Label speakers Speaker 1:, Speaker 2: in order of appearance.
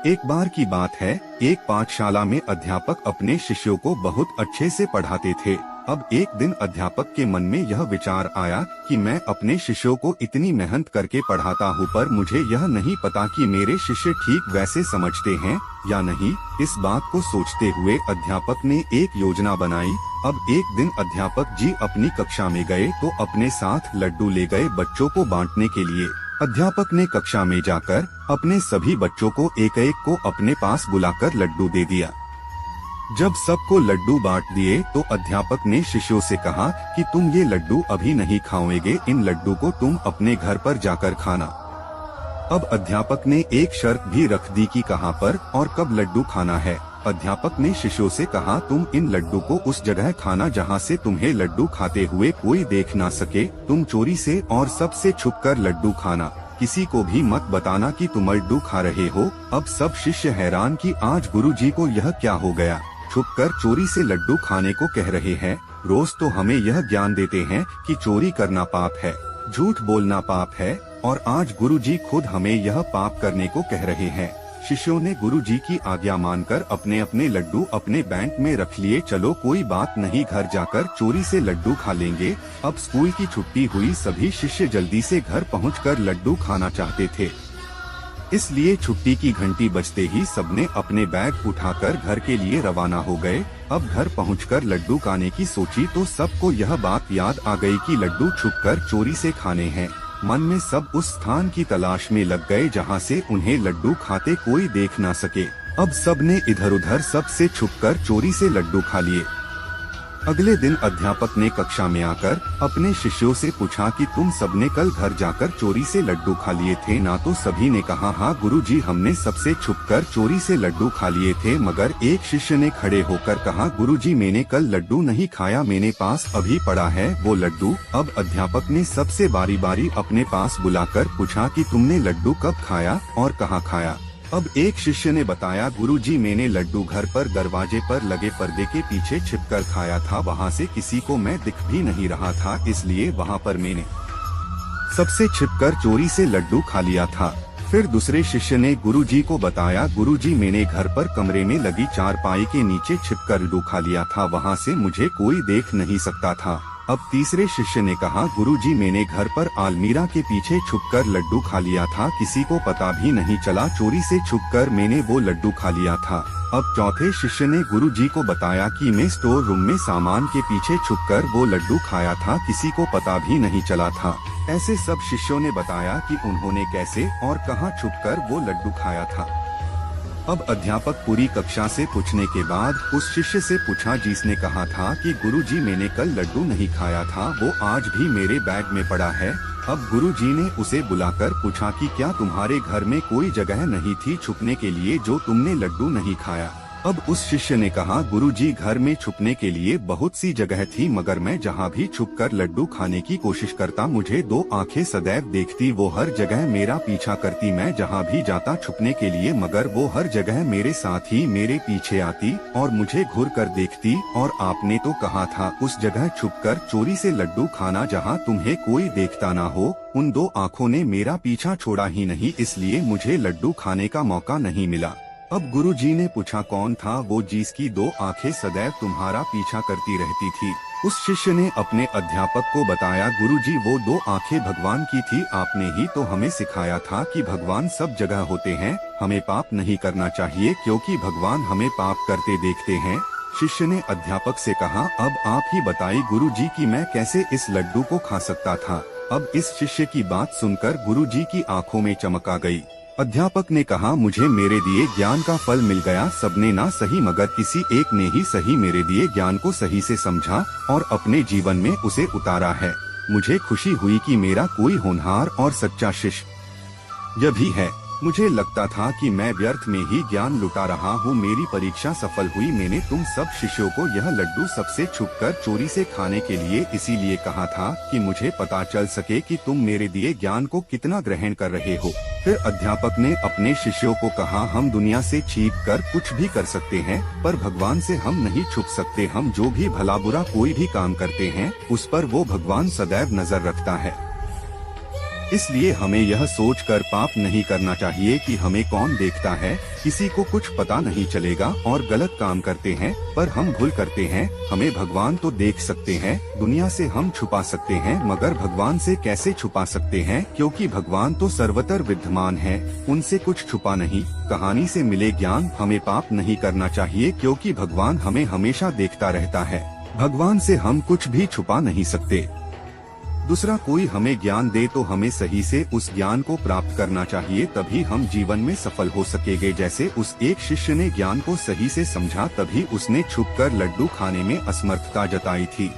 Speaker 1: एक बार की बात है, एक पाठशाला में अध्यापक अपने शिष्यों को बहुत अच्छे से पढ़ाते थे। अब एक दिन अध्यापक के मन में यह विचार आया कि मैं अपने शिष्यों को इतनी मेहनत करके पढ़ाता हूँ, पर मुझे यह नहीं पता कि मेरे शिष्य ठीक वैसे समझते हैं या नहीं। इस बात को सोचते हुए अध्यापक ने एक योजना बनाई। अब एक दिन अध्यापक जी अपनी कक्षा में गए तो अपने साथ लड्डू ले गए बच्चों को बांटने के लिए। अध्यापक ने कक्षा में जाकर अपने सभी बच्चों को एक एक को अपने पास बुलाकर लड्डू दे दिया। जब सबको लड्डू बांट दिए तो अध्यापक ने शिष्यों से कहा कि तुम ये लड्डू अभी नहीं खाओगे, इन लड्डू को तुम अपने घर पर जाकर खाना। अब अध्यापक ने एक शर्त भी रख दी कि कहाँ पर और कब लड्डू खाना है। अध्यापक ने शिष्यों से कहा, तुम इन लड्डू को उस जगह खाना जहाँ से तुम्हें लड्डू खाते हुए कोई देख ना सके। तुम चोरी से और सबसे छुपकर लड्डू खाना, किसी को भी मत बताना कि तुम लड्डू खा रहे हो। अब सब शिष्य हैरान कि आज गुरुजी को यह क्या हो गया, छुपकर चोरी से लड्डू खाने को कह रहे हैं। रोज तो हमें यह ज्ञान देते हैं कि चोरी करना पाप है, झूठ बोलना पाप है, और आज गुरुजी खुद हमें यह पाप करने को कह रहे हैं। शिष्यों ने गुरुजी की आज्ञा मानकर अपने अपने लड्डू अपने बैंक में रख लिए। चलो कोई बात नहीं, घर जाकर चोरी से लड्डू खा लेंगे। अब स्कूल की छुट्टी हुई, सभी शिष्य जल्दी से घर पहुंचकर लड्डू खाना चाहते थे, इसलिए छुट्टी की घंटी बजते ही सबने अपने बैग उठाकर घर के लिए रवाना हो गए। अब घर पहुंचकर लड्डू खाने की सोची तो सबको यह बात याद आ गई कि लड्डू छुपकर चोरी से खाने हैं। मन में सब उस स्थान की तलाश में लग गए जहां से उन्हें लड्डू खाते कोई देख ना सके। अब सबने इधर उधर सबसे छुपकर चोरी से लड्डू खा लिए। अगले दिन अध्यापक ने कक्षा में आकर अपने शिष्यों से पूछा कि तुम सबने कल घर जाकर चोरी से लड्डू खा लिए थे ना? तो सभी ने कहा, हाँ गुरुजी, हमने सबसे छुपकर चोरी से लड्डू खा लिए थे। मगर एक शिष्य ने खड़े होकर कहा, गुरुजी मैंने कल लड्डू नहीं खाया, मेरे पास अभी पड़ा है वो लड्डू। अब अध्यापक ने सबसे बारी बारी अपने पास बुलाकर पूछा कि तुमने लड्डू कब खाया और कहाँ खाया? अब एक शिष्य ने बताया, गुरुजी मैंने लड्डू घर पर दरवाजे पर लगे पर्दे के पीछे छिपकर खाया था, वहाँ से किसी को मैं दिख भी नहीं रहा था, इसलिए वहाँ पर मैंने सबसे छिपकर चोरी से लड्डू खा लिया था। फिर दूसरे शिष्य ने गुरुजी को बताया, गुरुजी मैंने घर पर कमरे में लगी चारपाई के नीचे छिपकर लड्डू खा लिया था, वहाँ से मुझे कोई देख नहीं सकता था। अब तीसरे शिष्य ने कहा, गुरुजी मैंने घर पर अलमीरा के पीछे छुपकर लड्डू खा लिया था, किसी को पता भी नहीं चला, चोरी से छुपकर मैंने वो लड्डू खा लिया था। अब चौथे शिष्य ने गुरुजी को बताया कि मैं स्टोर रूम में सामान के पीछे छुपकर वो लड्डू खाया था, किसी को पता भी नहीं चला था। ऐसे सब शिष्यों ने बताया कि उन्होंने कैसे और कहां छुपकर वो लड्डू खाया था। अब अध्यापक पूरी कक्षा से पूछने के बाद उस शिष्य से पूछा जिसने कहा था कि गुरुजी मैंने कल लड्डू नहीं खाया था, वो आज भी मेरे बैग में पड़ा है। अब गुरुजी ने उसे बुलाकर पूछा कि क्या तुम्हारे घर में कोई जगह नहीं थी छुपने के लिए जो तुमने लड्डू नहीं खाया? अब उस शिष्य ने कहा, गुरुजी घर में छुपने के लिए बहुत सी जगह थी, मगर मैं जहाँ भी छुपकर लड्डू खाने की कोशिश करता मुझे दो आंखें सदैव देखती, वो हर जगह मेरा पीछा करती। मैं जहाँ भी जाता छुपने के लिए, मगर वो हर जगह मेरे साथ ही मेरे पीछे आती और मुझे घूर कर देखती। और आपने तो कहा था उस जगह छुपकर चोरी से लड्डू खाना जहाँ तुम्हें कोई देखता ना हो। उन दो आँखों ने मेरा पीछा छोड़ा ही नहीं, इसलिए मुझे लड्डू खाने का मौका नहीं मिला। अब गुरुजी ने पूछा, कौन था वो जिसकी दो आंखें सदैव तुम्हारा पीछा करती रहती थी? उस शिष्य ने अपने अध्यापक को बताया, गुरुजी वो दो आंखें भगवान की थी, आपने ही तो हमें सिखाया था कि भगवान सब जगह होते हैं, हमें पाप नहीं करना चाहिए क्योंकि भगवान हमें पाप करते देखते हैं। शिष्य ने अध्यापक से कहा, अब आप ही बताइए गुरुजी कि मैं कैसे इस लड्डू को खा सकता था? अब इस शिष्य की बात सुनकर गुरुजी की आंखों में चमक आ गई। अध्यापक ने कहा, मुझे मेरे दिए ज्ञान का फल मिल गया। सबने ना सही मगर किसी एक ने ही सही मेरे दिए ज्ञान को सही से समझा और अपने जीवन में उसे उतारा है। मुझे खुशी हुई कि मेरा कोई होनहार और सच्चा शिष्य यह भी है। मुझे लगता था कि मैं व्यर्थ में ही ज्ञान लुटा रहा हूँ। मेरी परीक्षा सफल हुई। मैंने तुम सब शिष्यों को यह लड्डू सबसे छुपकर चोरी से खाने के लिए इसीलिए कहा था कि मुझे पता चल सके कि तुम मेरे दिए ज्ञान को कितना ग्रहण कर रहे हो। फिर अध्यापक ने अपने शिष्यों को कहा, हम दुनिया से छिप कर कुछ भी कर सकते हैं, पर भगवान से हम नहीं छुप सकते। हम जो भी भला बुरा कोई भी काम करते हैं, उस पर वो भगवान सदैव नजर रखता है। इसलिए हमें यह सोचकर पाप नहीं करना चाहिए कि हमें कौन देखता है, किसी को कुछ पता नहीं चलेगा और गलत काम करते हैं पर हम भूल करते हैं। हमें भगवान तो देख सकते हैं, दुनिया से हम छुपा सकते हैं मगर भगवान से कैसे छुपा सकते हैं, क्योंकि भगवान तो सर्वत्र विद्यमान है, उनसे कुछ छुपा नहीं। कहानी से मिले ज्ञान, हमें पाप नहीं करना चाहिए क्योंकि भगवान हमें हमेशा देखता रहता है, भगवान से हम कुछ भी छुपा नहीं सकते। दूसरा कोई हमें ज्ञान दे तो हमें सही से उस ज्ञान को प्राप्त करना चाहिए, तभी हम जीवन में सफल हो सकेंगे। जैसे उस एक शिष्य ने ज्ञान को सही से समझा तभी उसने छुपकर लड्डू खाने में असमर्थता जताई थी।